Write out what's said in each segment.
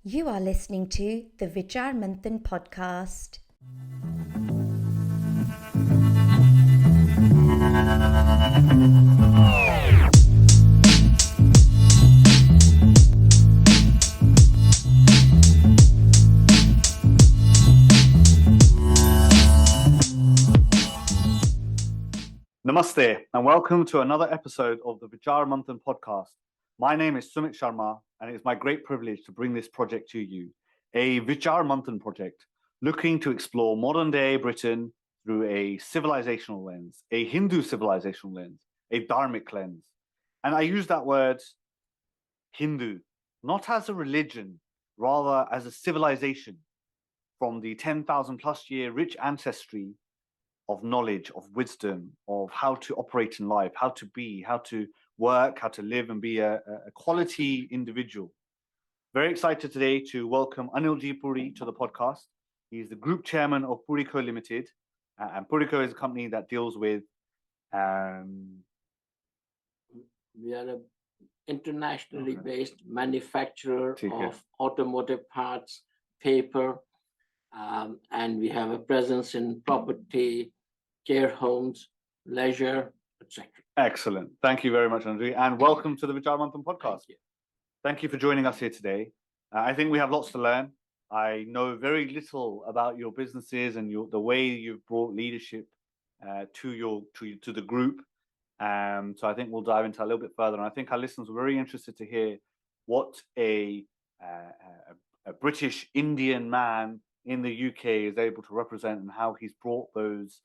You are listening to the Vichaar Manthaan Podcast. Namaste and welcome to another episode of the Vichaar Manthaan Podcast. My name is Sumit Sharma and it's my great privilege to bring this project to you. A Vichaar Manthaan project looking to explore modern day Britain through a civilizational lens, a Hindu civilizational lens, a Dharmic lens. And I use that word Hindu, not as a religion, rather as a civilization from the 10,000 plus year rich ancestry of knowledge, of wisdom, of how to operate in life, how to be, how to work, how to live and be a quality individual. Very excited today to welcome Anil Ji Puri to the podcast. He's the group chairman of Purico Limited. And Purico is a company that deals with... We are an internationally based manufacturer of automotive parts, paper, and we have a presence in property, care homes, leisure, etc. Excellent. Thank you very much, Andrew. And welcome to the Vichaar Manthaan Podcast. Thank you for joining us here today. I think we have lots to learn. I know very little about your businesses and the way you've brought leadership to the group. So I think we'll dive into a little bit further. And I think our listeners are very interested to hear what a British Indian man in the UK is able to represent and how he's brought those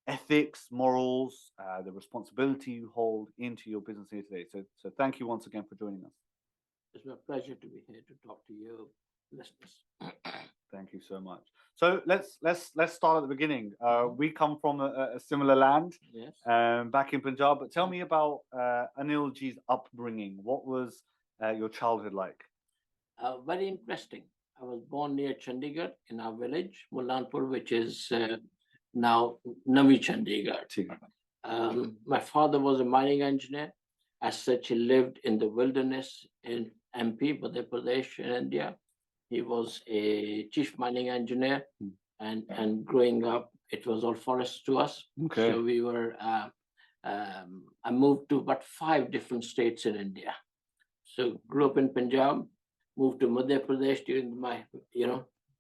ethics, morals, the responsibility you hold into your business here today. So thank you once again for joining us. It's my pleasure to be here to talk to you, listeners. Thank you so much. So let's start at the beginning. We come from a similar land, Yes. Back in Punjab. But tell me about Anil Ji's upbringing. What was your childhood like? Very interesting. I was born near Chandigarh in our village, Mullanpur, which is now Navi Chandigarh. My father was a mining engineer. As such, he lived in the wilderness in MP, Madhya Pradesh in India. He was a chief mining engineer, and growing up, it was all forest to us. Okay. So we were. I moved to about 5 different states in India. So grew up in Punjab, moved to Madhya Pradesh during my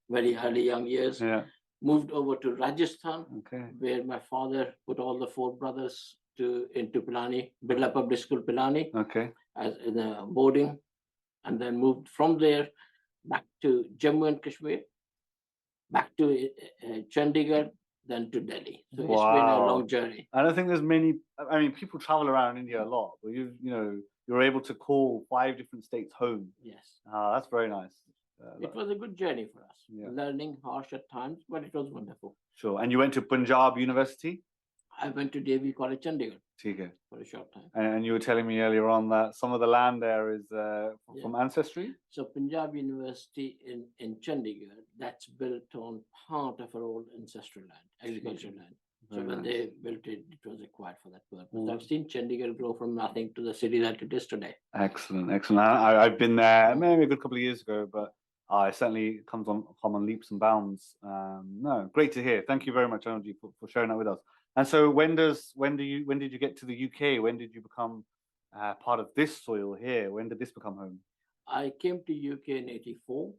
very early young years. Yeah. Moved over to Rajasthan, Okay. where my father put all the 4 brothers into Pilani, Birla Public School Pilani, Okay. as in a boarding, and then moved from there back to Jammu and Kashmir, back to Chandigarh, then to Delhi. So It's been a long journey. I don't think there's many. I mean, people travel around India a lot, but you're able to call 5 different states home. Yes. That's very nice. It was a good journey for us. Yeah. Learning, harsh at times, but it was wonderful. Sure. And you went to Punjab University? I went to DAV College, Chandigarh, Okay. for a short time. And you were telling me earlier on that some of the land there is from ancestry? So Punjab University in Chandigarh, that's built on part of our old ancestral land, agricultural land. So when they built it, it was acquired for that purpose. I've seen Chandigarh grow from nothing to the city that it is today. Excellent. I've been there maybe a good couple of years ago, but it certainly come on leaps and bounds. No, great to hear. Thank you very much, Anil Ji, for sharing that with us. And so when did you get to the UK? When did you become part of this soil here? When did this become home? I came to UK in 84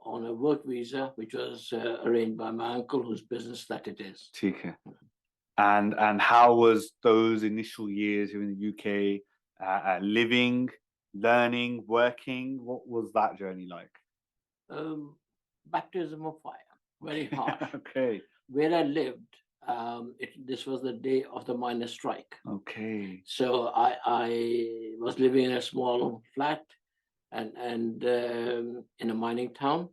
on a work visa, which was arranged by my uncle, whose business that it is. Okay. And how was those initial years here in the UK, living, learning, working? What was that journey like? Baptism of fire, very harsh. Okay. Where I lived, this was the day of the miners' strike. Okay. So I was living in a small flat and in a mining town,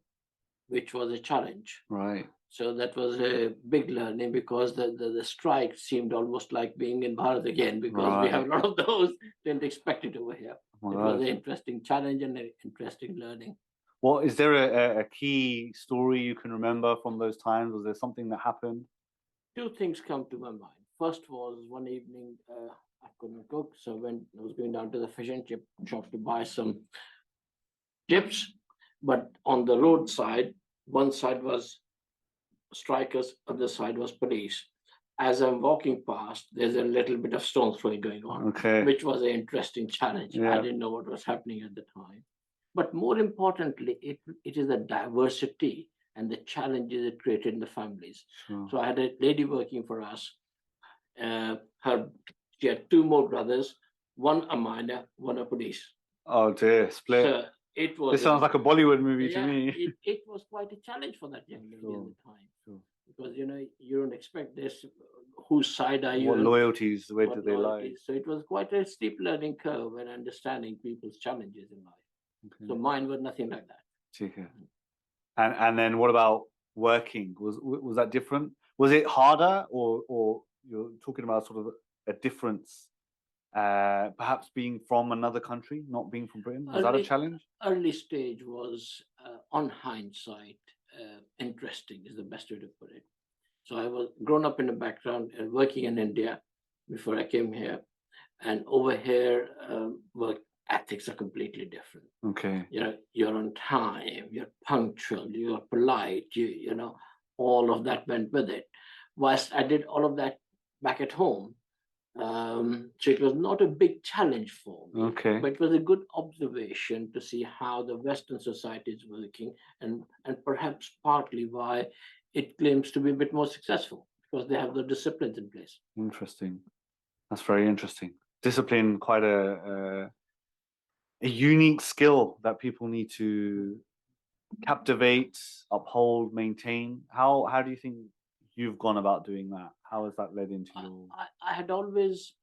which was a challenge. Right. So that was a big learning, because the strike seemed almost like being in Bharat again, because we have a lot of those. Didn't expect it over here. Oh, it was an interesting challenge and an interesting learning. Well, is there a key story you can remember from those times? Was there something that happened? 2 things come to my mind. First was one evening, I couldn't cook, so when I was going down to the fish and chip shop to buy some chips, But on the road side, one side was strikers, other side was police. As I'm walking past, there's a little bit of stone throwing going on, Okay. which was an interesting challenge. Yeah. I didn't know what was happening at the time. But more importantly, it is the diversity and the challenges it created in the families. Sure. So I had a lady working for us. She had two more brothers, one a miner, one a police. Oh dear, split. So it was. This sounds like a Bollywood movie to yeah, me. it was quite a challenge for that young lady Sure. at the time. Sure. Because you don't expect this. Whose side are you? What in? loyalties? Where What do they lie? loyalties? So it was quite a steep learning curve and understanding people's challenges in life. Okay. So mine was nothing like that. Okay. And then what about working? Was that different? Was it harder, or you're talking about sort of a difference? Perhaps being from another country, not being from Britain, was that a challenge? Early stage was, on hindsight, interesting is the best way to put it. So I was grown up in a background and working in India before I came here, and over here, work ethics are completely different. Okay. You're on time, you're punctual, you're polite, all of that went with it. Whilst I did all of that back at home, so it was not a big challenge for me. Okay. But it was a good observation to see how the Western society is working, and perhaps partly why it claims to be a bit more successful, because they have the disciplines in place. Interesting. That's very interesting. Discipline, quite a unique skill that people need to captivate, uphold, maintain. How do you think you've gone about doing that? How has that led into your... I had always,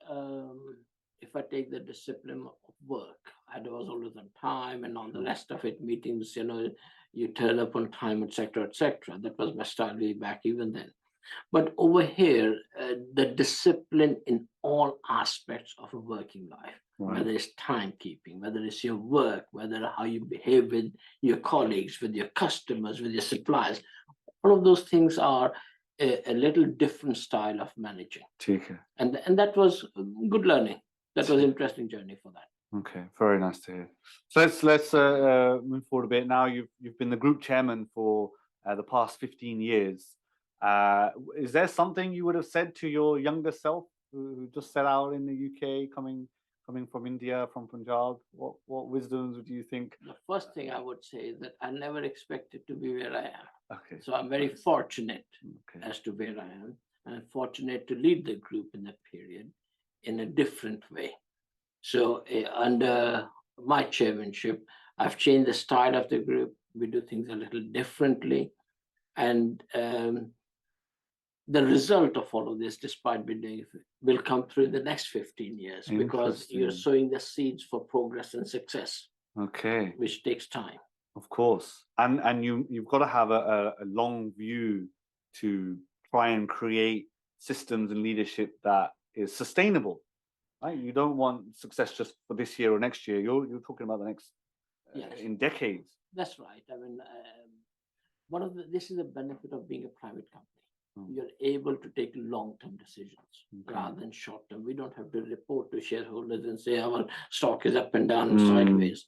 if I take the discipline of work, I was always on time, and on the rest of it, meetings, you turn up on time, etc., etc. That was my style way back even then. But over here, the discipline in all aspects of a working life, Right. whether it's timekeeping, whether it's your work, whether how you behave with your colleagues, with your customers, with your suppliers, all of those things are a little different style of managing. Okay. And that was good learning. That was an interesting journey for that. Okay, very nice to hear. So let's move forward a bit. Now you've been the group chairman for the past 15 years. Is there something you would have said to your younger self who just set out in the UK, coming from India, from Punjab? What wisdoms would you think? The first thing I would say is that I never expected to be where I am. Okay. So I'm very fortunate Okay. as to where I am. I'm fortunate to lead the group in that period in a different way. So under my chairmanship, I've changed the style of the group. We do things a little differently. And the result of all of this, despite me doing it, will come through in the next 15 years, because you're sowing the seeds for progress and success. Okay. Which takes time. Of course. And you've got to have a long view to try and create systems and leadership that is sustainable. Right? You don't want success just for this year or next year. You're talking about the next in decades. That's right. I mean, this is the benefit of being a private company. You're able to take long-term decisions rather than short-term. We don't have to report to shareholders and say our stock is up and down and sideways.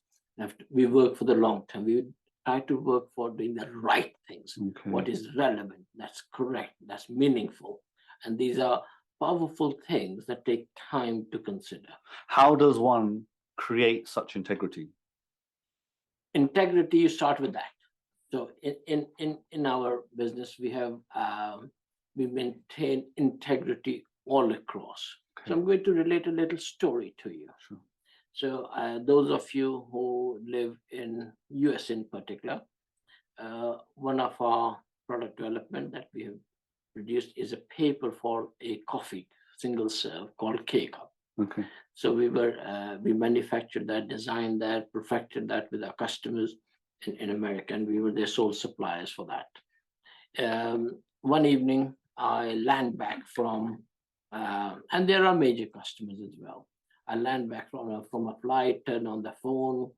We work for the long term. We try to work for doing the right things. Okay. What is relevant, that's correct, that's meaningful. And these are powerful things that take time to consider. How does one create such integrity? Integrity, you start with that. So in our business, we maintain integrity all across. Okay. So I'm going to relate a little story to you. Sure. So those of you who live in US in particular, one of our product development that we have produced is a paper for a coffee single serve called K-Cup. Okay. So we manufactured that, designed that, perfected that with our customers in America, and we were their sole suppliers for that. One evening, I land back from, and there are major customers as well. I land back from a flight, turn on the phone,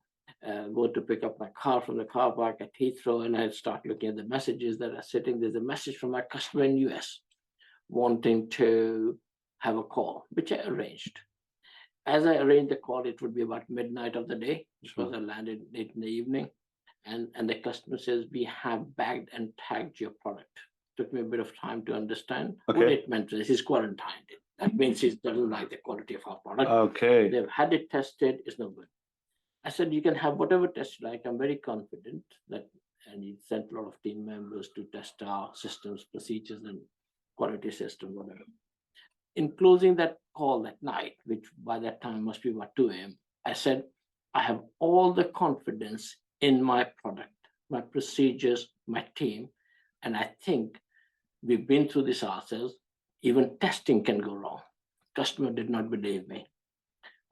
go to pick up my car from the car park at Heathrow, and I start looking at the messages that are sitting. There's a message from my customer in US wanting to have a call, which I arranged. As I arranged the call, it would be about midnight of the day, because I landed late in the evening. And the customer says, we have bagged and tagged your product. Took me a bit of time to understand what it meant. He's quarantined it. That means he doesn't like the quality of our product. Okay. They've had it tested, it's no good. I said, you can have whatever test you like. I'm very confident that, and he sent a lot of team members to test our systems, procedures, and quality system, whatever. In closing that call that night, which by that time must be about 2 a.m., I said, I have all the confidence in my product, my procedures, my team, and I think we've been through this ourselves. Even testing can go wrong. Customer did not believe me.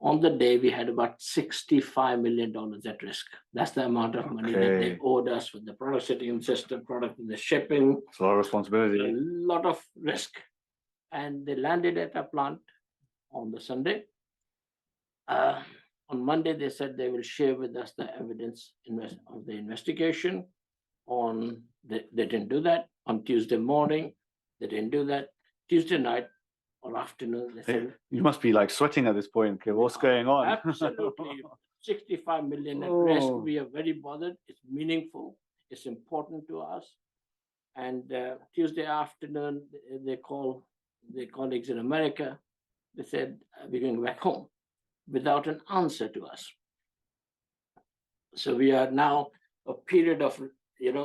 On the day, we had about $65 million at risk. That's the amount of money that they owed us with the product sitting in the system, product in the shipping. It's a lot of responsibility. A lot of risk. And they landed at our plant on the Sunday. On Monday, they said they will share with us the evidence of the investigation. They didn't do that. On Tuesday morning, they didn't do that. Tuesday night or afternoon, they said, you must be like sweating at this point. Okay, what's going on? Absolutely. 65 million at risk. We are very bothered. It's meaningful. It's important to us. And Tuesday afternoon, they call their colleagues in America. They said, we're going back home without an answer to us. So we are now a period of,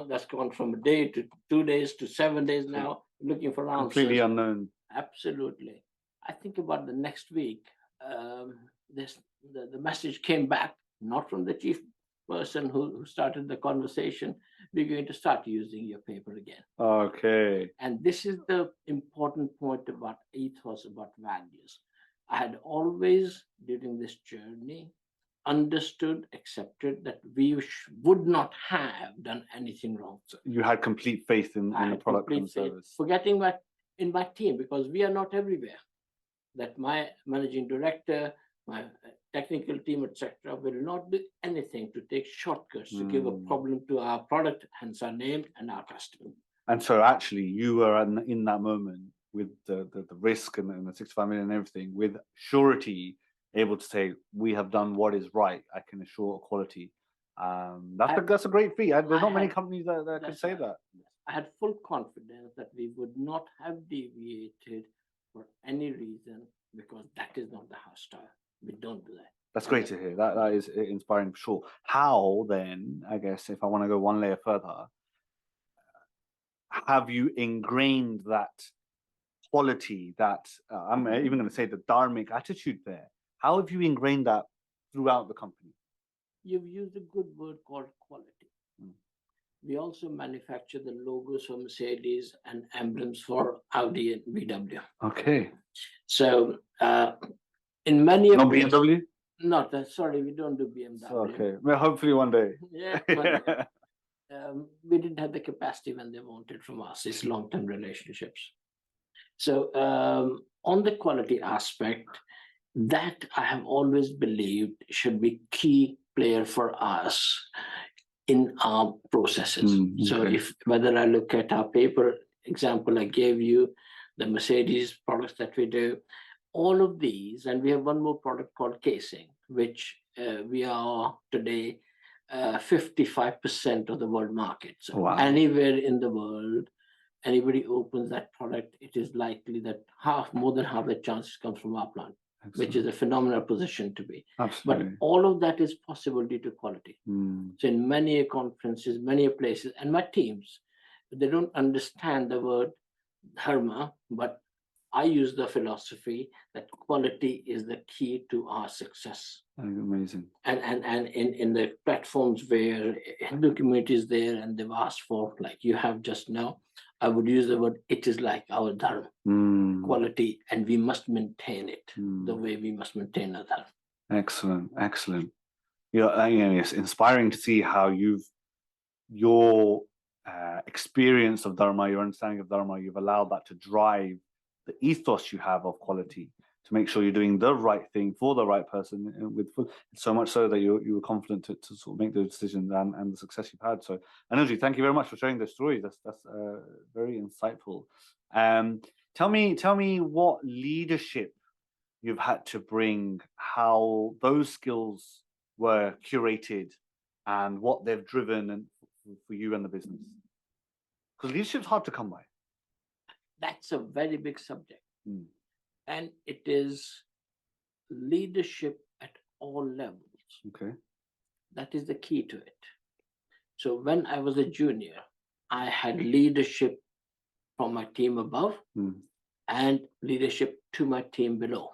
that's gone from a day to 2 days to 7 days now, looking for answers. Completely unknown. Absolutely. I think about the next week, the message came back, not from the chief person who started the conversation. We're going to start using your paper again. Okay. And this is the important point about ethos, about values. I had always, during this journey, understood, accepted that we would not have done anything wrong. So you had complete faith in the product and service. Forgetting in my team, because we are not everywhere. That my managing director, my technical team, etc., will not do anything to take shortcuts to give a problem to our product, hence our name and our customer. And so actually you were in that moment with the risk and the 65 million and everything, with surety, able to say, we have done what is right. I can assure quality. That's a great feat. There's not many companies that could say that. I had full confidence that we would not have deviated for any reason, because that is not the house style. We don't do that. That's great to hear. That is inspiring for sure. How then, I guess, if I want to go one layer further, have you ingrained that quality, that I'm even going to say the Dharmic attitude there? How have you ingrained that throughout the company? You've used a good word called quality. We also manufacture the logos for Mercedes and emblems for Audi and VW. Okay. So in many not BMW? Not sorry, we don't do BMW. Okay. Well, hopefully one day. Yeah. But, we didn't have the capacity when they wanted from us. It's long-term relationships. So on the quality aspect, that I have always believed should be key player for us in our processes. So if whether I look at our paper example I gave you, the Mercedes products that we do, all of these, and we have one more product called casing, which we are today 55% of the world market. So anywhere in the world, anybody opens that product, it is likely that more than half the chances comes from our plant. Excellent. Which is a phenomenal position to be. Absolutely. But all of that is possible due to quality. So in many conferences, many places, and my teams, they don't understand the word dharma, but I use the philosophy that quality is the key to our success. Amazing. And in the platforms where Hindu community is there and they've asked for, like you have just now, I would use the word, it is like our dharma, quality, and we must maintain it the way we must maintain our dharma. Excellent, excellent. It's inspiring to see how your experience of dharma, your understanding of dharma, you've allowed that to drive the ethos you have of quality, to make sure you're doing the right thing for the right person, with so much so that you were confident to sort of make those decisions and the success you've had. So, Anil Ji, thank you very much for sharing those stories. That's very insightful. Tell me what leadership you've had to bring, how those skills were curated and what they've driven and for you and the business? Because leadership's hard to come by. That's a very big subject. Mm. And it is leadership at all levels. Okay. That is the key to it. So when I was a junior, I had leadership from my team above and leadership to my team below.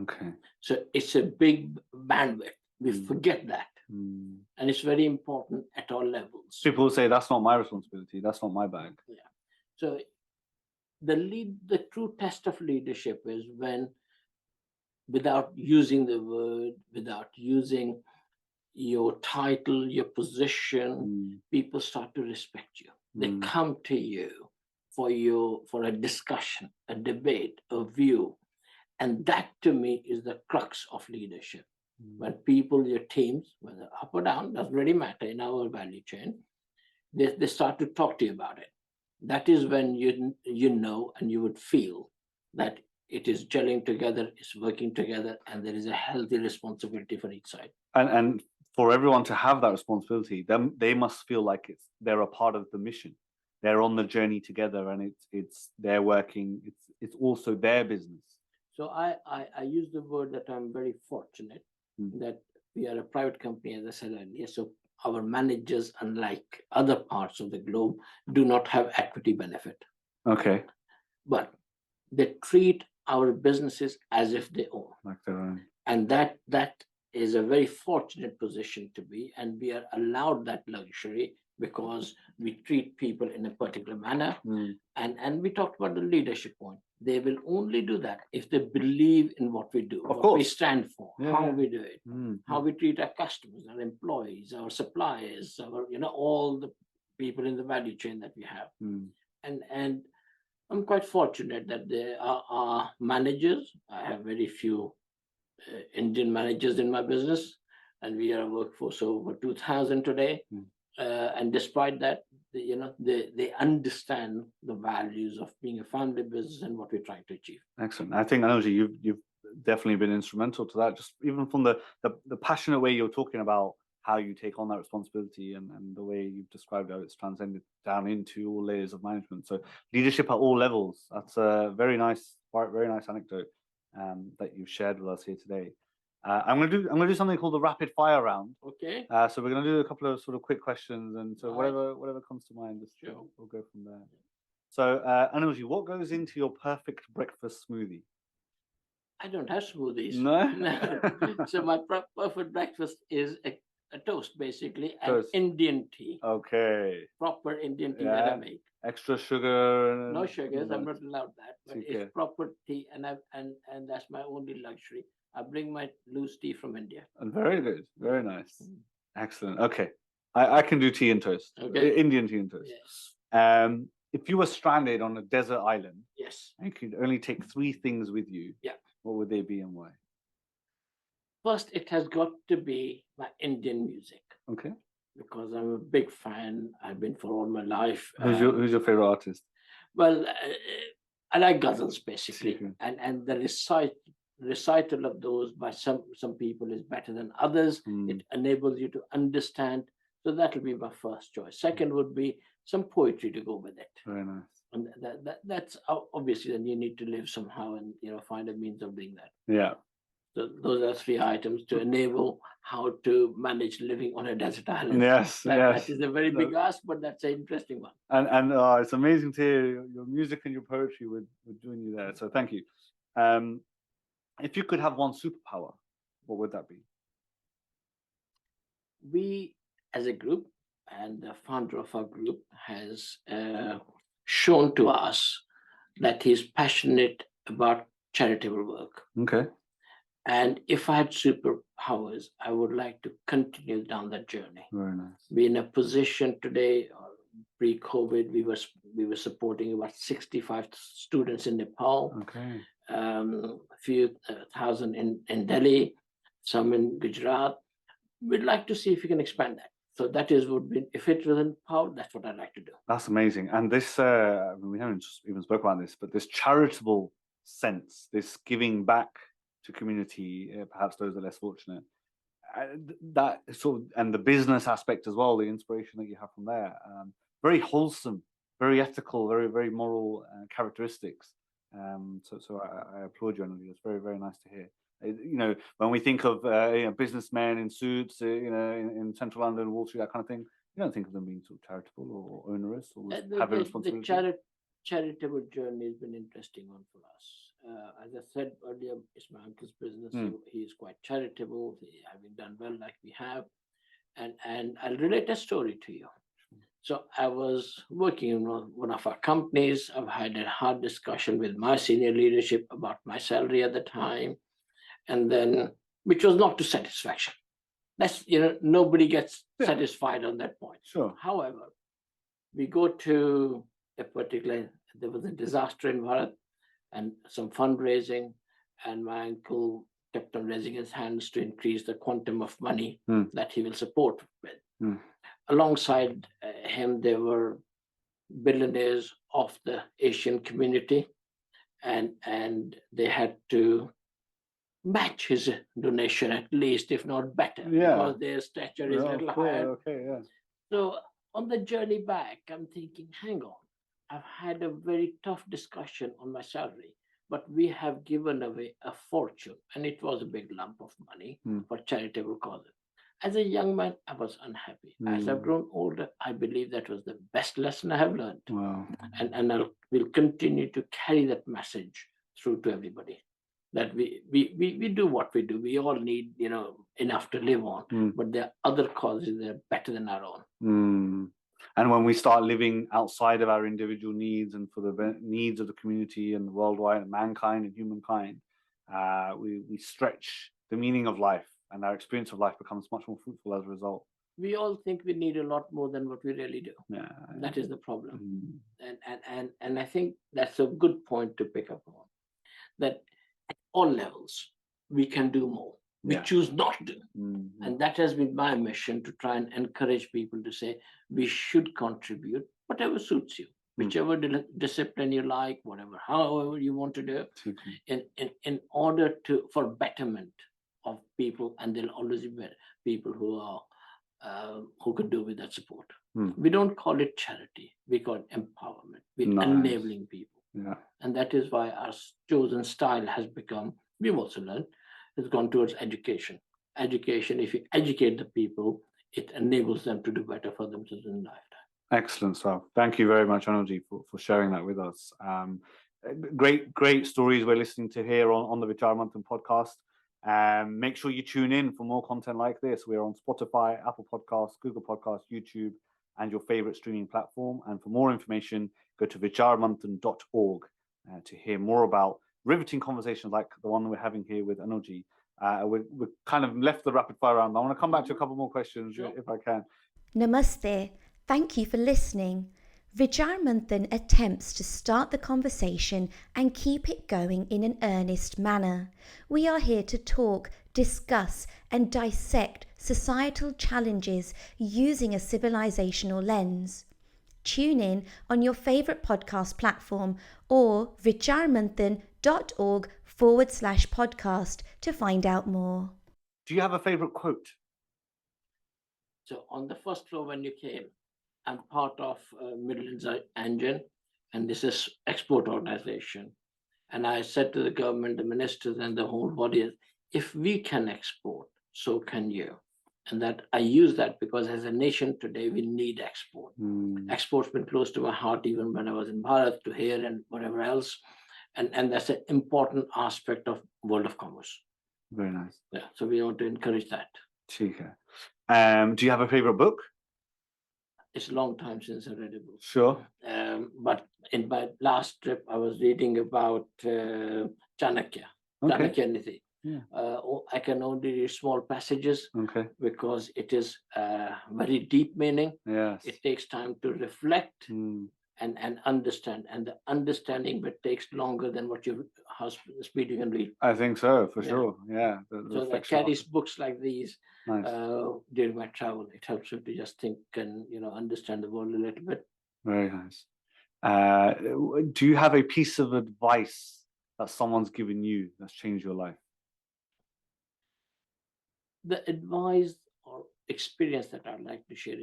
Okay. So it's a big bandwidth. We forget that. And it's very important at all levels. People will say, that's not my responsibility. That's not my bag. Yeah. So the true test of leadership is when, without using the word, without using your title, your position, people start to respect you. They come to you for a discussion, a debate, a view. And that to me is the crux of leadership. When people, your teams, whether up or down, doesn't really matter in our value chain, they start to talk to you about it. That is when you know and you would feel that it is gelling together, it's working together, and there is a healthy responsibility for each side. And for everyone to have that responsibility, they must feel like they're a part of the mission. They're on the journey together, and it's they're working. It's also their business. So I use the word that I'm very fortunate that we are a private company, as I said earlier. So our managers, unlike other parts of the globe, do not have equity benefit. Okay. But they treat our businesses as if they own. Like their own. And that is a very fortunate position to be, and we are allowed that luxury because we treat people in a particular manner. And we talked about the leadership point. They will only do that if they believe in what we do, of what course. we stand for, how we do it, how we treat our customers, our employees, our suppliers, our all the people in the value chain that we have. And I'm quite fortunate that there are managers. I have very few Indian managers in my business, and we are a workforce of over 2,000 today. And despite that, they understand the values of being a family business and what we're trying to achieve. Excellent. I think, Anil Ji, you've definitely been instrumental to that. Just even from the passionate way you're talking about how you take on that responsibility, and the way you've described how it's transcended down into all layers of management. So leadership at all levels. That's a very nice anecdote that you've shared with us here today. I'm gonna do something called the rapid fire round. Okay. So we're gonna do a couple of sort of quick questions, and so whatever comes to mind, just we'll go from there. So Anil Ji, what goes into your perfect breakfast smoothie? I don't have smoothies. No. So my perfect breakfast is a toast, basically, and Indian tea. Okay. Proper Indian tea that I make. Extra sugar. No sugars. I'm not allowed that. But it's proper tea, and that's my only luxury. I bring my loose tea from India. Very good. Very nice. Excellent. Okay. I can do tea and toast. Okay. Indian tea and toast. Yes. If you were stranded on a desert island, yes, and you could only take 3 things with you, what would they be and why? First, it has got to be my Indian music. Okay. Because I'm a big fan. I've been for all my life. Who's your favorite artist? Well, I like ghazals, basically, and the recital of those by some people is better than others. It enables you to understand. So that'll be my first choice. Second would be some poetry to go with it. Very nice. And that's obviously, then you need to live somehow and find a means of doing that. Yeah. So those are 3 items to enable how to manage living on a desert island. Yes, that is a very big ask, but that's an interesting one. And it's amazing to hear your music and your poetry with doing you there. So thank you. If you could have one superpower, what would that be? We, as a group, and the founder of our group has shown to us that he's passionate about charitable work. Okay. And if I had superpowers, I would like to continue down that journey. Very nice. Be in a position today, pre-COVID, we were supporting about 65 students in Nepal. Okay. A few thousand in Delhi, some in Gujarat. We'd like to see if we can expand that. So that would be, if it was in power, that's what I'd like to do. That's amazing. And this, we haven't even spoke about this, but this charitable sense, this giving back to community, perhaps those are less fortunate. that sort of, and the business aspect as well, the inspiration that you have from there, very wholesome, very ethical, very, very moral characteristics. So I applaud you, Anil. It's very, very nice to hear. When we think of businessmen in suits, in central London, Wall Street, that kind of thing, you don't think of them being sort of charitable or onerous or having responsibility. The charitable journey has been interesting one for us. As I said earlier, it's my uncle's business. He is quite charitable, having done well like we have. And I'll relate a story to you. So I was working in one of our companies. I've had a hard discussion with my senior leadership about my salary at the time, and then which was not to satisfaction. Nobody gets satisfied on that point. Sure. However, we go to there was a disaster in Bharat and some fundraising, and my uncle kept on raising his hands to increase the quantum of money that he will support with. Alongside him, there were billionaires of the Asian community, and they had to match his donation at least, if not better, because their stature is a little higher. Okay, yeah. So on the journey back, I'm thinking, hang on, I've had a very tough discussion on my salary, but we have given away a fortune, and it was a big lump of money for charitable causes. As a young man, I was unhappy. As I've grown older, I believe that was the best lesson I have learned. Wow. And I will continue to carry that message through to everybody. That we do what we do. We all need, enough to live on. But there are other causes that are better than our own. And when we start living outside of our individual needs and for the needs of the community and the worldwide and mankind and humankind, we stretch the meaning of life, and our experience of life becomes much more fruitful as a result. We all think we need a lot more than what we really do. Yeah, that is the problem. And I think that's a good point to pick up on. That at all levels, we can do more. We choose not to. And that has been my mission, to try and encourage people to say, we should contribute whatever suits you, whichever discipline you like, however you want to do it, in order for betterment of people. And there'll always be people who could do with that support. We don't call it charity. We call it empowerment. We're enabling people. Yeah. And that is why our chosen style has become, we've also learned, has gone towards education. Education, if you educate the people, it enables them to do better for themselves in lifetime. Excellent stuff. Thank you very much, Anil Ji, for sharing that with us. Great stories we're listening to here on the Vichaar Manthaan podcast. Make sure you tune in for more content like this. We're on Spotify, Apple Podcasts, Google Podcasts, YouTube, and your favorite streaming platform. And for more information, go to vichaarmanthan.org to hear more about riveting conversations like the one we're having here with Anil Ji. We've kind of left the rapid fire round. I want to come back to a couple more questions if I can. Namaste. Thank you for listening. Vichaar Manthaan attempts to start the conversation and keep it going in an earnest manner. We are here to talk, discuss, and dissect societal challenges using a civilizational lens. Tune in on your favorite podcast platform or vichaarmanthan.org/podcast to find out more. Do you have a favorite quote? So on the first floor when you came, I'm part of Midlands Engine, and this is export organization. And I said to the government, the ministers and the whole body, if we can export, so can you. And that I use that because as a nation today, we need export. Export's been close to my heart even when I was in Bharat, to here and whatever else. And that's an important aspect of world of commerce. Very nice. Yeah, so we want to encourage that. Do you have a favorite book? It's a long time since I read a book. Sure. But in my last trip, I was reading about Chanakya, Chanakya Niti. Yeah. I can only read small passages because it is very deep meaning. Yes. It takes time to reflect and understand. And the understanding but takes longer than how speed you can read. I think so, for sure. Yeah. So I carry books like these during my travel. It helps you to just think and understand the world a little bit. Very nice. Do you have a piece of advice that someone's given you that's changed your life? The advice or experience that I'd like to share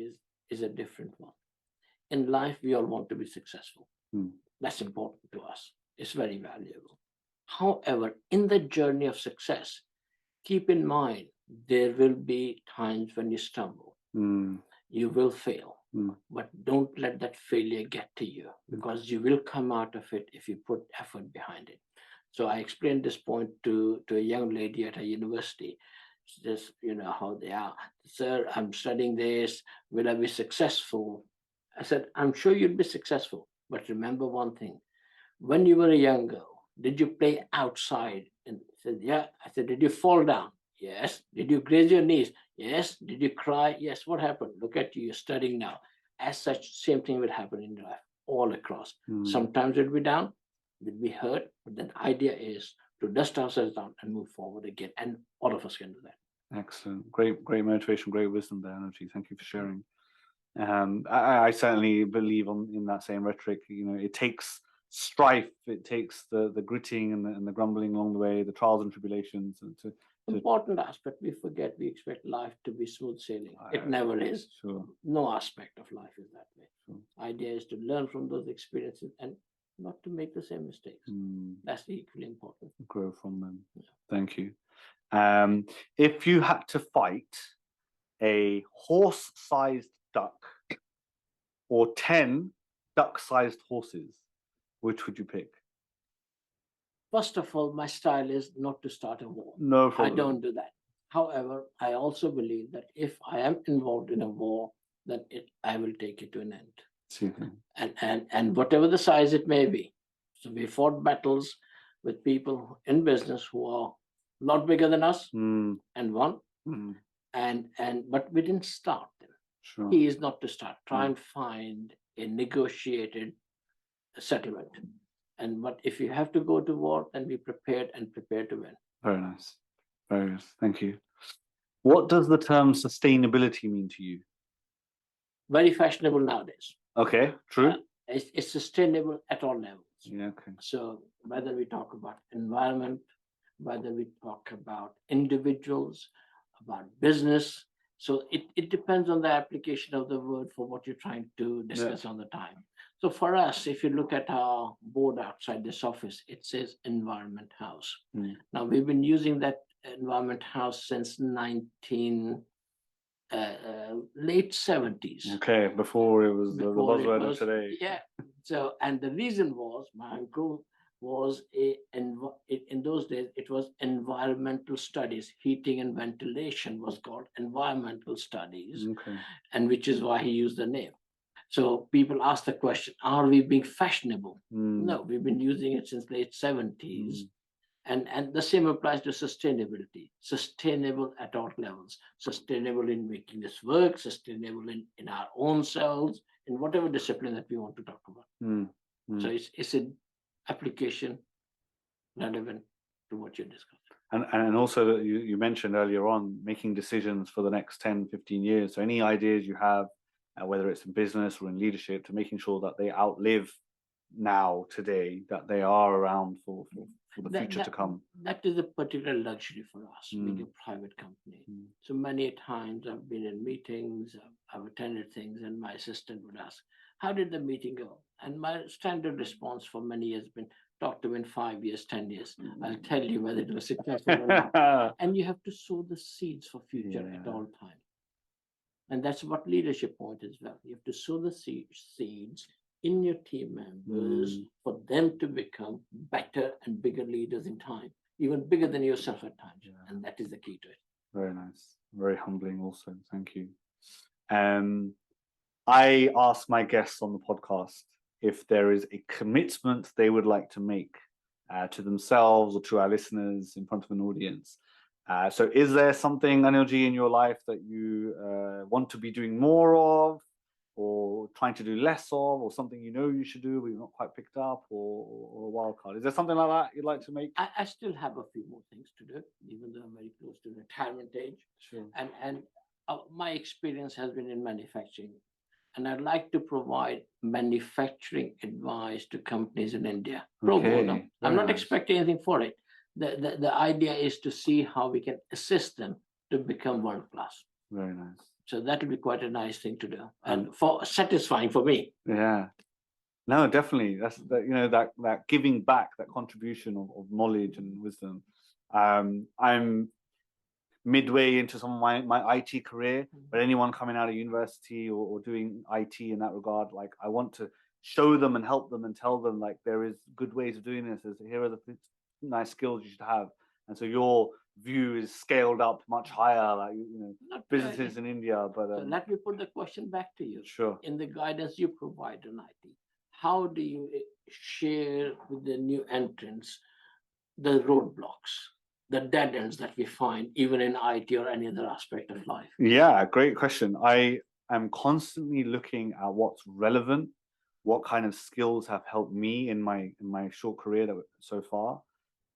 is a different one. In life, we all want to be successful. That's important to us. It's very valuable. However, in the journey of success, keep in mind there will be times when you stumble. You will fail, but don't let that failure get to you, because you will come out of it if you put effort behind it. So I explained this point to a young lady at a university. Just, how they are. Sir, I'm studying this. Will I be successful? I said, I'm sure you'll be successful. But remember one thing. When you were a young girl, did you play outside? And said, yeah. I said, did you fall down? Yes. Did you graze your knees? Yes. Did you cry? Yes. What happened? Look at you, you're studying now. As such, same thing will happen in life, all across. Sometimes we'll be down, we'll be hurt, but the idea is to dust ourselves down and move forward again. And all of us can do that. Excellent. Great motivation, great wisdom there, Anil Ji. Thank you for sharing. I certainly believe in that same rhetoric. It takes strife, it takes the gritting and the grumbling along the way, the trials and tribulations. Important aspect, we forget, we expect life to be smooth sailing. It never is. Sure. No aspect of life is that way. Sure. Idea is to learn from those experiences and not to make the same mistakes. That's equally important. Grow from them. Yeah. Thank you. If you had to fight a horse-sized duck or 10 duck-sized horses, which would you pick? First of all, my style is not to start a war. No problem. I don't do that. However, I also believe that if I am involved in a war, then I will take it to an end. And whatever the size it may be. So we fought battles with people in business who are a lot bigger than us and won. But we didn't start them. Sure. Key is not to start. Try and find a negotiated settlement. But if you have to go to war, then be prepared and prepare to win. Very nice. Very nice. Thank you. What does the term sustainability mean to you? Very fashionable nowadays. Okay, true. It's sustainable at all levels. Yeah, okay. So whether we talk about environment, whether we talk about individuals, about business. So it depends on the application of the word for what you're trying to discuss on the time. So for us, if you look at our board outside this office, it says Environment House. Now we've been using that Environment House since late 70s. Okay, before it was the buzzword of today. Yeah. So, and the reason was my uncle was in those days, it was environmental studies. Heating and ventilation was called environmental studies, and which is why he used the name. So people ask the question, are we being fashionable? No, we've been using it since late 70s. And the same applies to sustainability. Sustainable at all levels. Sustainable in making this work, sustainable in our own selves, in whatever discipline that we want to talk about. So it's an application relevant to what you're discussing. And also you mentioned earlier on making decisions for the next 10, 15 years. So any ideas you have, whether it's in business or in leadership, to making sure that they outlive now, today, that they are around for the future to come. That is a particular luxury for us, being a private company. So many times I've been in meetings, I've attended things, and my assistant would ask, how did the meeting go? And my standard response for many years has been, talk to me in 5 years, 10 years. I'll tell you whether it was successful or not. And you have to sow the seeds for future at all times. And that's what leadership point as well. You have to sow the seeds in your team members for them to become better and bigger leaders in time, even bigger than yourself at times. And that is the key to it. Very nice. Very humbling also. Thank you. I ask my guests on the podcast if there is a commitment they would like to make to themselves or to our listeners in front of an audience. So is there something, Anil Ji, in your life that you want to be doing more of, or trying to do less of, or something you should do but you've not quite picked up, or a wild card? Is there something like that you'd like to make? I still have a few more things to do, even though I'm very close to retirement age. Sure. And my experience has been in manufacturing. And I'd like to provide manufacturing advice to companies in India. Okay. I'm not expecting anything for it. The idea is to see how we can assist them to become world class. Very nice. So that will be quite a nice thing to do, and for satisfying for me. Yeah. No, definitely. That's that. That giving back, that contribution of knowledge and wisdom. I'm midway into some of my IT career, but anyone coming out of university or doing IT in that regard, like I want to show them and help them and tell them like there is good ways of doing this. Here are the nice skills you should have. And so your view is scaled up much higher, like businesses in India. But so let me put the question back to you. Sure. In the guidance you provide on IT, how do you share with the new entrants the roadblocks, the dead ends that we find even in IT or any other aspect of life? Yeah, great question. I am constantly looking at what's relevant, what kind of skills have helped me in my short career so far,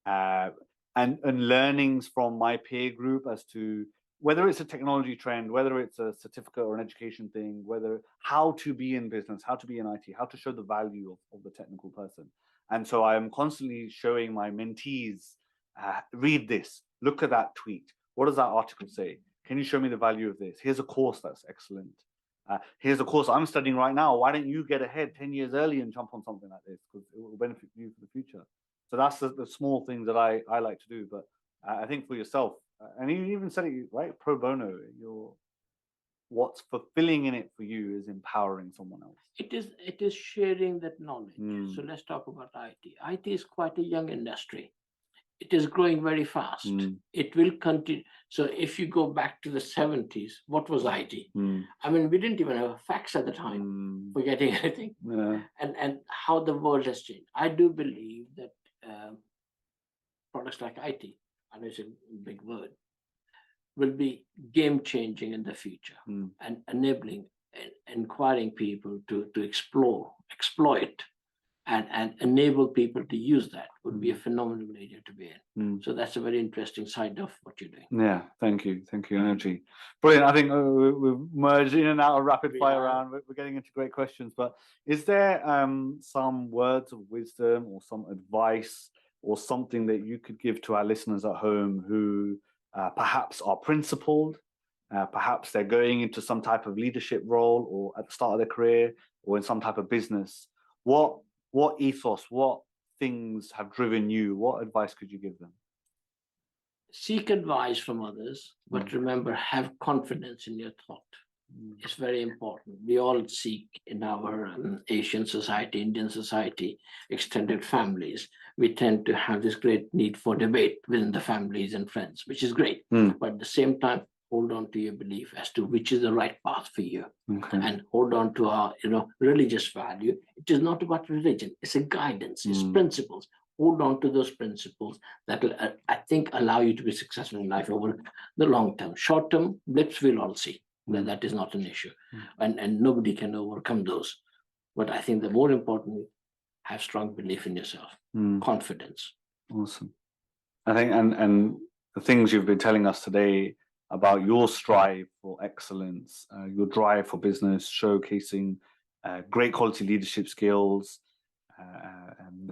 and learnings from my peer group as to whether it's a technology trend, whether it's a certificate or an education thing, how to be in business, how to be in IT, how to show the value of the technical person. And so I am constantly showing my mentees, read this, look at that tweet. What does that article say? Can you show me the value of this? Here's a course that's excellent. Here's a course I'm studying right now. Why don't you get ahead 10 years early and jump on something like this? Because it will benefit you for the future. So that's the small things that I like to do. But I think for yourself, and you even said it, right? Pro bono, what's fulfilling in it for you is empowering someone else. It is sharing that knowledge. So let's talk about IT. IT is quite a young industry. It is growing very fast. It will continue. So if you go back to the 70s, what was IT? I mean, we didn't even have a fax at the time for getting anything. Yeah. And how the world has changed. I do believe that products like IT, I know it's a big word, will be game changing in the future and enabling and inquiring people to exploit and enable people to use that would be a phenomenal area to be in. So that's a very interesting side of what you're doing. Yeah, thank you, Anil Ji. Brilliant. I think we've merged in and out of rapid fire round. We're getting into great questions, but is there some words of wisdom or some advice or something that you could give to our listeners at home who perhaps are principled, perhaps they're going into some type of leadership role or at the start of their career or in some type of business? What ethos, what things have driven you? What advice could you give them? Seek advice from others, but remember, have confidence in your thought. It's very important. We all seek in our Asian society, Indian society, extended families. We tend to have this great need for debate within the families and friends, which is great. But at the same time, hold on to your belief as to which is the right path for you. And hold on to our religious value. It is not about religion. It's a guidance. It's principles. Hold on to those principles that will, I think, allow you to be successful in life over the long term. Short term blips we'll all see. That is not an issue. And nobody can overcome those. But I think the more important, have strong belief in yourself. Confidence. Awesome. I think and the things you've been telling us today about your strive for excellence, your drive for business, showcasing great quality leadership skills,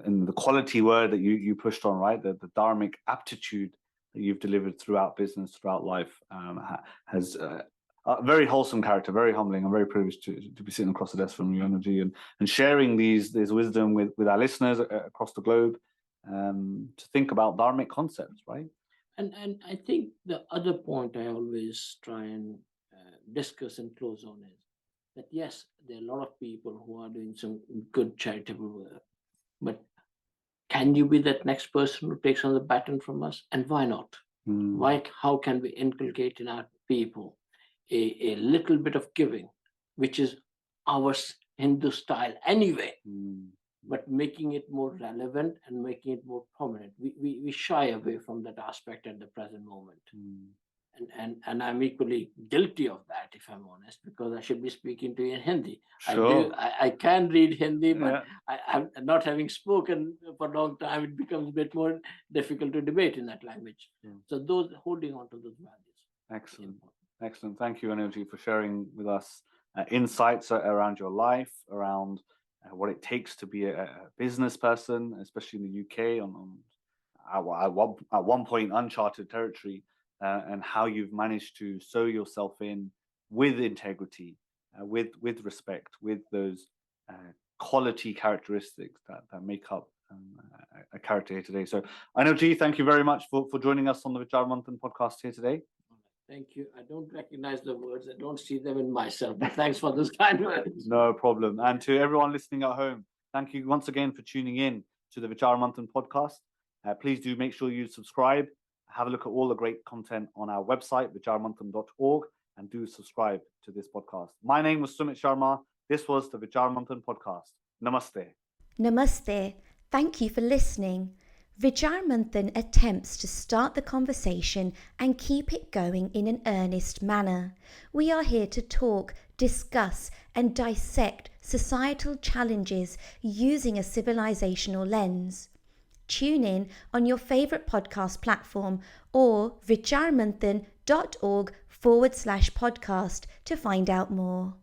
and the quality word that you pushed on, right? The Dharmic aptitude that you've delivered throughout business, throughout life, has a very wholesome character, very humbling. I'm very privileged to be sitting across the desk from you, Anil Ji, and sharing this wisdom with our listeners across the globe, to think about Dharmic concepts, right? And I think the other point I always try and discuss and close on is that, yes, there are a lot of people who are doing some good charitable work, but can you be that next person who takes on the baton from us? And why not? How can we inculcate in our people a little bit of giving, which is our Hindu style anyway, but making it more relevant and making it more prominent. We shy away from that aspect at the present moment. And I'm equally guilty of that, if I'm honest, because I should be speaking to you in Hindi. Sure. I can read Hindi, but I'm not having spoken for a long time, it becomes a bit more difficult to debate in that language. So those holding on to those values. Excellent. Thank you, Anil Ji, for sharing with us insights around your life, around what it takes to be a business person, especially in the UK, at one point uncharted territory. and how you've managed to sew yourself in with integrity, with respect, with those quality characteristics that make up a character here today. So Anil Ji, thank you very much for joining us on the Vichaar Manthaan podcast here today. Thank you. I don't recognize the words. I don't see them in myself, but thanks for this kind words. No problem. And to everyone listening at home, thank you once again for tuning in to the Vichaar Manthaan podcast. Please do make sure you subscribe. Have a look at all the great content on our website, vicharmanthan.org, and do subscribe to this podcast. My name was Sumit Sharma. This was the Vichaar Manthaan podcast. Namaste. Namaste. Thank you for listening. Vichaar Manthaan attempts to start the conversation and keep it going in an earnest manner. We are here to talk, discuss, and dissect societal challenges using a civilizational lens. Tune in on your favorite podcast platform or vicharmanthan.org/podcast to find out more.